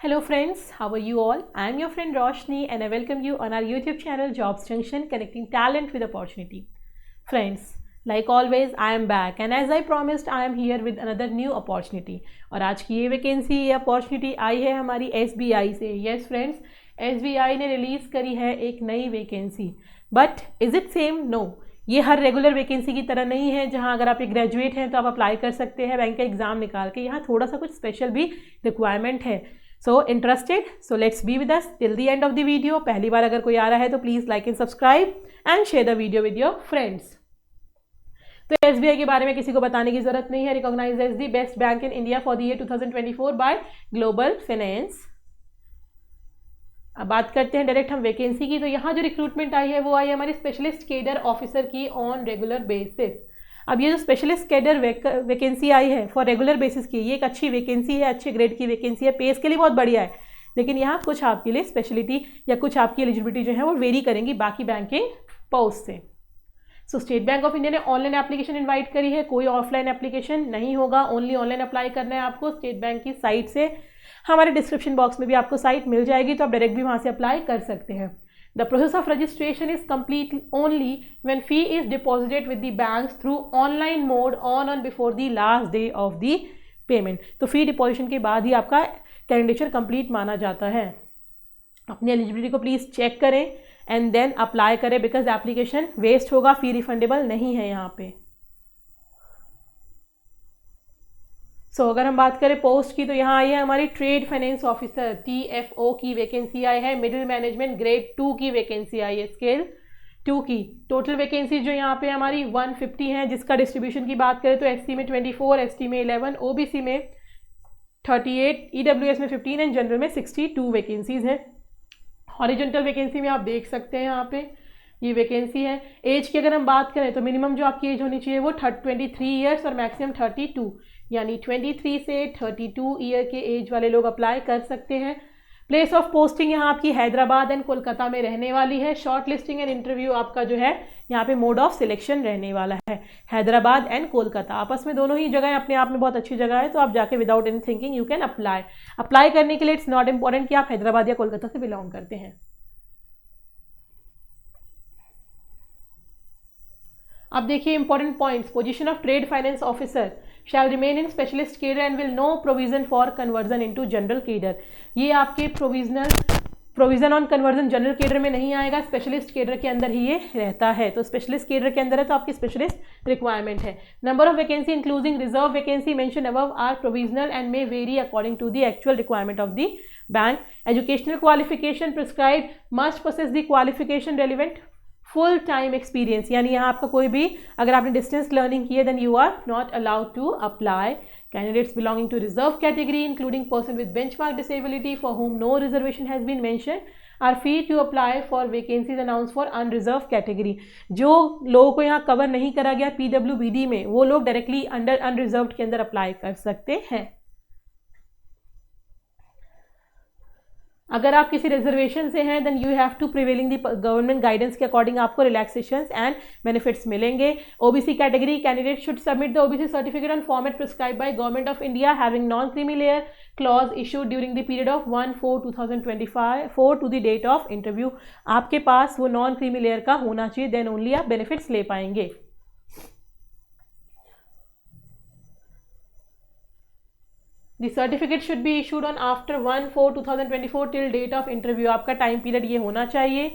Hello friends, how are you all? I am your friend Roshni and I welcome you on our YouTube channel Jobs Junction, connecting talent with opportunity. Friends, like always I am back and as I promised I am here with another new opportunity. और आज की ये vacancy ये opportunity आई है हमारी SBI से. Yes friends, SBI ने release करी है एक नई vacancy. But is it same? No. ये हर रेगुलर वैकेंसी की तरह नहीं है जहां अगर आप एक ग्रेजुएट हैं तो आप अप्लाई कर सकते हैं बैंक का एग्ज़ाम निकाल के. यहाँ थोड़ा सा कुछ स्पेशल भी रिक्वायरमेंट है. So interested? So let's be with us till the end of the video. पहली बार अगर कोई आ रहा है तो please like and subscribe and share the video with your friends. तो SBI के बारे में किसी को बताने की जरूरत नहीं है. Recognise as the best bank in India for the year 2024 by global finance. अब बात करते हैं डायरेक्ट हम वैकेंसी की. तो यहाँ जो रिक्रूटमेंट आई है वो आई है हमारी स्पेशलिस्ट केडर ऑफिसर की ऑन रेगुलर बेसिस. अब ये जो स्पेशलिस्ट केडर वैकेंसी आई है फॉर रेगुलर बेसिस की, ये एक अच्छी वैकेंसी है, अच्छे ग्रेड की वैकेंसी है, पेस के लिए बहुत बढ़िया है. लेकिन यहाँ कुछ आपके लिए स्पेशलिटी या कुछ आपकी एलिजिबिलिटी जो है वो वेरी करेंगी बाकी बैंकिंग पोस्ट से. सो स्टेट बैंक ऑफ इंडिया ने ऑनलाइन एप्लीकेशन इनवाइट करी है. कोई ऑफलाइन एप्लीकेशन नहीं होगा, ओनली ऑनलाइन अप्लाई करना है आपको स्टेट बैंक की साइट से. हमारे डिस्क्रिप्शन बॉक्स में भी आपको साइट मिल जाएगी तो आप डायरेक्ट भी वहाँ से अप्लाई कर सकते हैं. The process of registration is complete only when fee is deposited with the banks through online mode on and before the last day of the payment. तो फी डिपॉजिशन के बाद ही आपका कैंडिडेचर कंप्लीट माना जाता है. अपनी एलिजिबिलिटी को प्लीज़ चेक करें एंड देन अप्लाई करें बिकॉज एप्लीकेशन वेस्ट होगा, फी रिफंडेबल नहीं है यहाँ पे. सो अगर हम बात करें पोस्ट की तो यहाँ आई है हमारी ट्रेड फाइनेंस ऑफिसर TFO की वैकेंसी आई है. मिडिल मैनेजमेंट ग्रेड 2 की वैकेंसी आई है, स्केल 2 की. टोटल वैकेंसी जो यहाँ पे हमारी 150 है, जिसका डिस्ट्रीब्यूशन की बात करें तो SC में 24, ST में 11, OBC में 38, EWS में 15 एंड जनरल में 62 वैकेंसीज हैं. हॉरिजॉन्टल वैकेंसी में आप देख सकते हैं यहाँ पे ये वैकेंसी है. एज की अगर हम बात करें तो मिनिमम जो आपकी एज होनी चाहिए वो 23 ईयर्स और मैक्सिमम 32, यानी 23 से 32 ईयर के एज वाले लोग अप्लाई कर सकते हैं. प्लेस ऑफ पोस्टिंग यहाँ आपकी हैदराबाद एंड कोलकाता में रहने वाली है. शॉर्ट लिस्टिंग एंड इंटरव्यू आपका जो है यहाँ पे मोड ऑफ सिलेक्शन रहने वाला है. हैदराबाद एंड कोलकाता आपस में दोनों ही जगह अपने आप में बहुत अच्छी जगह है, तो आप जाके without any thinking you can apply करने के लिए इट्स नॉट इम्पॉर्टेंट कि आप हैदराबाद या कोलकाता से बिलोंग करते हैं. अब देखिए important points. Position of trade finance officer shall remain in specialist cadre and will no provision for conversion into general cadre. ये आपके provision on conversion general cadre में नहीं आएगा, स्पेशलिस्ट केडर के अंदर ही ये रहता है. तो स्पेशलिस्ट केडर के अंदर है तो आपकी स्पेशलिस्ट रिक्वायरमेंट है. Number of vacancy including reserve vacancy mention above are provisional and may vary according to the actual requirement of the bank. Educational qualification prescribe must possess the qualification relevant full time experience. यानी यहाँ आपका कोई भी अगर आपने distance learning की है then you are not allowed to apply. Candidates belonging to reserve category including person with benchmark disability for whom no reservation has been mention are free to apply for vacancies announce for unreserve category. जो लोगों को यहाँ cover नहीं करा गया PWBD में, वो लोग डायरेक्टली अंडर अनरिजर्व के अंदर अप्लाई कर सकते हैं. अगर आप किसी रिजर्वेशन से हैं then you have to prevailing the government guidance के अकॉर्डिंग आपको रिलैक्सेशंस एंड बेनिफिट्स मिलेंगे. OBC category candidate should submit the OBC certificate on format prescribe by government of India having non creamy layer clause issued during the period of 1/4/2024 to the date of interview. आपके पास वो non creamy layer का होना चाहिए, then only आप benefits ले पाएंगे. The certificate should be issued on after 1/4/2024 till date of interview. आपका टाइम पीरियड ये होना चाहिए.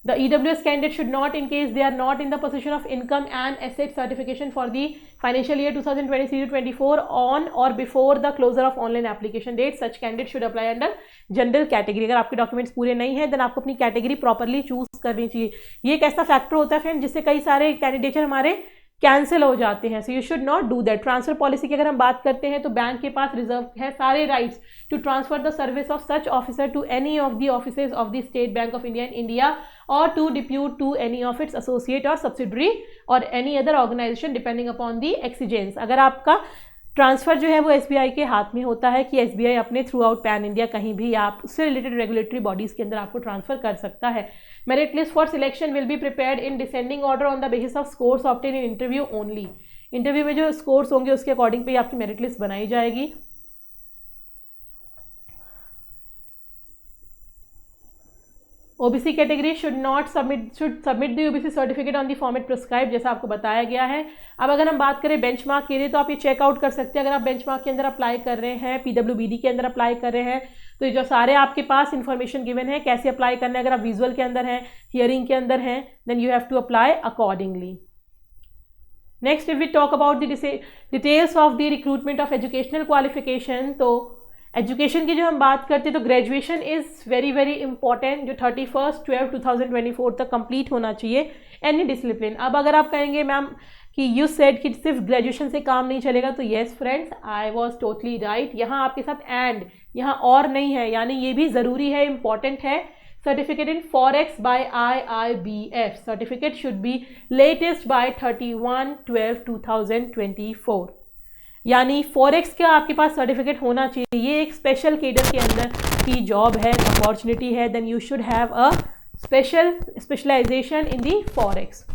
The EWS candidate should not, in case they are not in the possession of income and asset certification for the financial year 2023-24 on or before the closure of online application date, such candidate should apply under general category. अगर आपके documents पूरे नहीं है then आपको अपनी category properly choose करनी चाहिए. ये एक ऐसा फैक्टर होता है फ्रेंड जिससे कई सारे कैंडिडेचर हमारे कैंसिल हो जाते हैं. So you should not do that. Transfer policy की अगर हम बात करते हैं तो बैंक के पास रिजर्व है सारे rights to transfer the service of such officer to any of the offices of the State Bank of India in India और to depute to any of its associate और सब्सिडरी और any other organisation depending upon the exigencies. अगर आपका transfer जो है वो SBI के हाथ में होता है कि SBI अपने थ्रू आउट पैन इंडिया कहीं भी आप उससे रिलेटेड रेगुलेटरी बॉडीज़ के अंदर आपको ट्रांसफ़र कर सकता है. Merit list for selection will be prepared in descending order on the basis of scores obtain in interview only. Interview में जो स्कोर्स होंगे उसके अकॉर्डिंग पे आपकी मेरिट लिस्ट बनाई जाएगी. OBC category should submit the OBC certificate on the format prescribe, जैसा आपको बताया गया है। अब अगर हम बात करें बेंचमार्क के लिए, तो आप ये चेकआउट कर सकते हैं। अगर आप बेंचमार्क के अंदर अप्लाई कर रहे हैं, पीडब्ल्यूबीडी के अंदर अप्लाई कर रहे हैं, तो ये जो सारे आपके पास इन्फॉर्मेशन गिवन है कैसे अप्लाई करना है। अगर आप विजुअल के अंदर हैं, हियरिंग के अंदर हैं, then you have to apply accordingly. Next if we talk about the details of the recruitment of educational qualification, तो एजुकेशन की जो हम बात करते हैं तो graduation is very very important, जो 31/12/2024 तक कंप्लीट होना चाहिए एनी डिसिप्लिन। अब अगर आप कहेंगे मैम कि यू सेड कि सिर्फ ग्रेजुएशन से काम नहीं चलेगा, तो yes friends, I was totally right. यहाँ आपके साथ एंड, यहाँ और नहीं है, यानी ये भी ज़रूरी है, इंपॉर्टेंट है। Certificate in forex by IIBF, certificate should be latest by 31/12/2024, यानी फॉरेक्स का आपके पास सर्टिफिकेट होना चाहिए। ये एक स्पेशल कैडर के अंदर की जॉब है, अपॉर्चुनिटी है, then you should have a specialisation in the forex.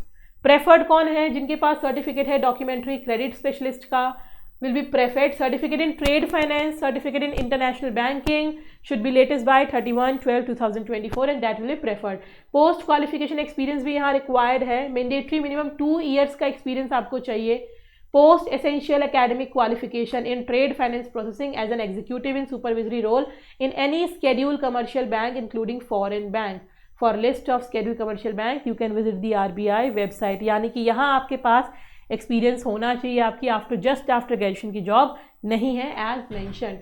Preferred कौन है? जिनके पास सर्टिफिकेट है डॉक्यूमेंट्री क्रेडिट स्पेशलिस्ट का, will be preferred. Certificate in trade finance, certificate in international banking should be latest by 31/12/2024 and that will be preferred. Post qualification experience भी यहाँ required है, mandatory minimum 2 years का experience आपको चाहिए। Post essential academic qualification in trade finance processing as an executive in supervisory role in any scheduled commercial bank including foreign bank. For list of scheduled commercial bank you can visit the RBI website, यानी कि यहाँ आपके पास experience होना चाहिए आपकी just after graduation की job नहीं है एज मैंशनड।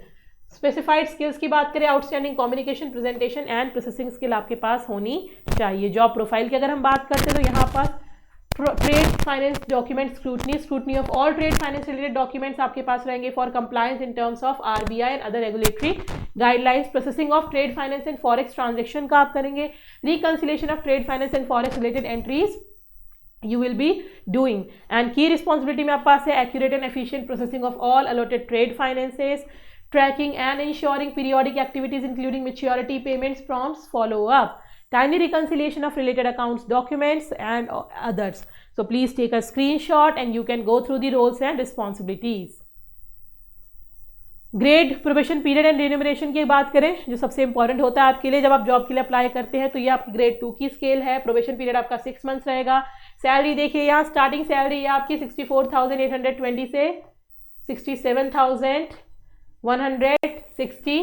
स्पेसिफाइड स्किल्स की बात करें, outstanding communication, presentation and processing skill आपके पास होनी चाहिए। जॉब प्रोफाइल की अगर हम बात करते हैं तो यहाँ पास trade finance document scrutiny of all trade finance related documents आपके पास रहेंगे for compliance in terms of RBI and other regulatory guidelines. Processing of trade finance and forex transaction का आप करेंगे। Reconciliation of trade finance and forex related entries you will be doing, and key responsibility में आपके पास है accurate and efficient processing of all allotted trade finances, tracking and ensuring periodic activities including maturity payments, prompts, follow up, timely reconciliation of related accounts, documents and others. So please take a screenshot and you can go through the roles and responsibilities. Grade, probation period and remuneration की बात करें, जो सबसे important होता है आपके लिए जब आप जॉब के लिए अप्लाई करते हैं, तो ये आपकी ग्रेड 2 की स्केल है। प्रोबेशन पीरियड आपका 6 मंथ्स रहेगा। सैलरी देखिए, यहाँ स्टार्टिंग सैलरी है आपकी 64,820 से 67,160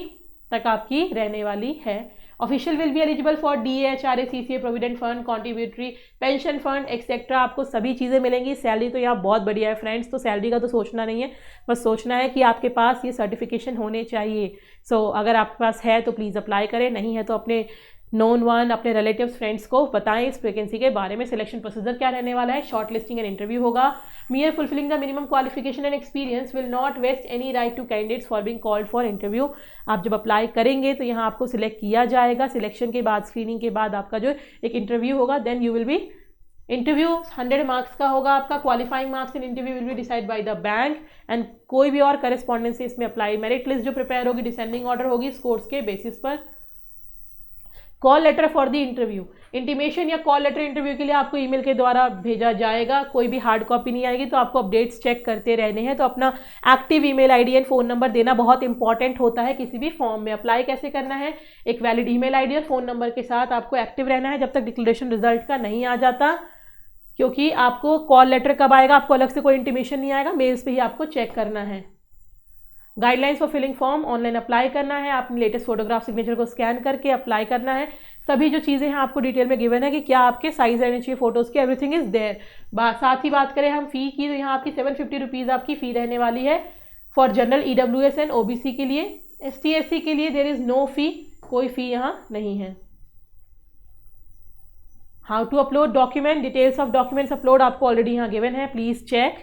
तक आपकी रहने वाली है। Official will be eligible for DA, HRA, CCA, provident fund, contributory pension fund etcetera, आपको सभी चीज़ें मिलेंगी। सैलरी तो यहाँ बहुत बढ़िया है फ्रेंड्स, तो सैलरी का तो सोचना नहीं है, बस सोचना है कि आपके पास ये सर्टिफिकेशन होने चाहिए। सो अगर आपके पास है तो प्लीज़ अप्लाई करें, नहीं है तो अपने नोन वन, अपने रिलेटिव्स, फ्रेंड्स को बताएं इस वैकेंसी के बारे में। सिलेक्शन प्रोसीजर क्या रहने वाला है, शॉर्ट लिस्टिंग एंड इंटरव्यू होगा। Mere fulfilling the minimum qualification and experience will not vest any right to candidates for being called for interview. आप जब अप्लाई करेंगे तो यहाँ आपको सिलेक्ट किया जाएगा। सिलेक्शन के बाद, स्क्रीनिंग के बाद आपका जो एक इंटरव्यू होगा, then you will be interview 100 marks का होगा आपका। Qualifying marks in interview will be decide by the bank and कोई भी और करस्पॉन्डेंस से इसमें अप्लाई। मेरिट लिस्ट जो प्रिपेयर होगी डिसेंडिंग ऑर्डर होगी स्कोर्स के बेसिस पर। Call letter for the interview, intimation या कॉल लेटर इंटरव्यू के लिए आपको ईमेल के द्वारा भेजा जाएगा, कोई भी हार्ड कॉपी नहीं आएगी, तो आपको अपडेट्स चेक करते रहने हैं। तो अपना active email ID and phone number देना बहुत इंपॉर्टेंट होता है किसी भी फॉर्म में। अप्लाई कैसे करना है, एक वैलिड ईमेल आईडी और फ़ोन नंबर के साथ आपको एक्टिव रहना है जब तक डिक्लेरेशन रिजल्ट का नहीं आ जाता, क्योंकि आपको कॉल लेटर कब आएगा, आपको अलग से कोई इंटीमेशन नहीं आएगा, मेल्स पे ही आपको चेक करना है। Guidelines for filling form, online apply करना है, अपनी लेटेस्ट फोटोग्राफ सिग्नेचर को स्कैन करके अप्लाई करना है। सभी जो चीज़ें हैं आपको डिटेल में गिवन है कि क्या आपके साइज रहने चाहिए फोटोज़ की, एवरीथिंग इज देयर। साथ ही बात करें हम फ़ी की, तो यहाँ आपकी 750 रुपीज़ आपकी फ़ी रहने वाली है for general, EWS and OBC के लिए। ST SC के लिए देयर इज़ नो फ़ी, कोई फ़ी यहाँ नहीं है। How to upload document, details of documents upload आपको ऑलरेडी यहाँ गिवन है, please check.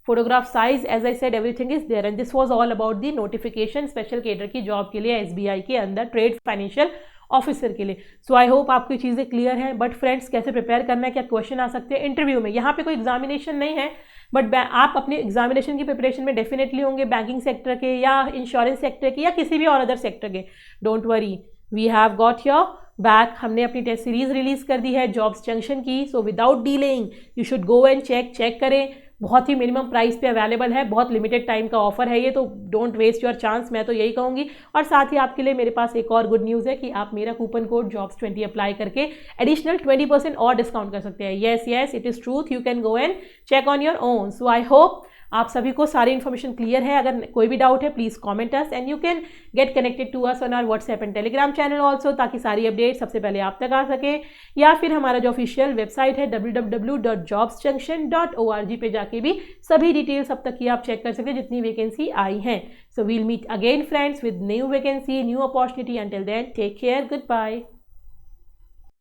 Photograph size, as I said everything is there and this was all about the notification special cadre की job के लिए SBI के अंदर trade financial officer के लिए। सो आई होप आपकी चीज़ें क्लियर हैं। बट फ्रेंड्स, कैसे प्रिपेयर करना है, क्या क्वेश्चन आ सकते हैं इंटरव्यू में, यहाँ पे कोई एग्जामिनेशन नहीं है, बट आप अपने एग्जामिनेशन की प्रिपरेशन में डेफिनेटली होंगे, बैंकिंग सेक्टर के या इंश्योरेंस सेक्टर के या किसी भी और अदर सेक्टर के। Don't worry, we have got your back. हमने अपनी टेस्ट सीरीज रिलीज कर दी है जॉब्स जंक्शन की। So without delaying you should go and check करें, बहुत ही मिनिमम प्राइस पे अवेलेबल है, बहुत लिमिटेड टाइम का ऑफर है ये, तो डोंट वेस्ट योर चांस, मैं तो यही कहूँगी। और साथ ही आपके लिए मेरे पास एक और गुड न्यूज़ है कि आप मेरा कूपन कोड jobs20 अप्लाई करके एडिशनल 20% और डिस्काउंट कर सकते हैं। Yes it is truth, you can go and check on your own. So I hope आप सभी को सारी इन्फॉर्मेशन क्लियर है। अगर कोई भी डाउट है please comment us and you can get connected to us on our WhatsApp and Telegram channel also, ताकि सारी अपडेट सबसे पहले आप तक आ सके। या फिर हमारा जो ऑफिशियल वेबसाइट है www.jobsjunction.org पे जाके भी सभी डिटेल्स अब तक की आप चेक कर सकते हैं जितनी वैकेंसी आई हैं। So we'll meet again friends with new vacancy, new opportunity. Until then take care, good bye.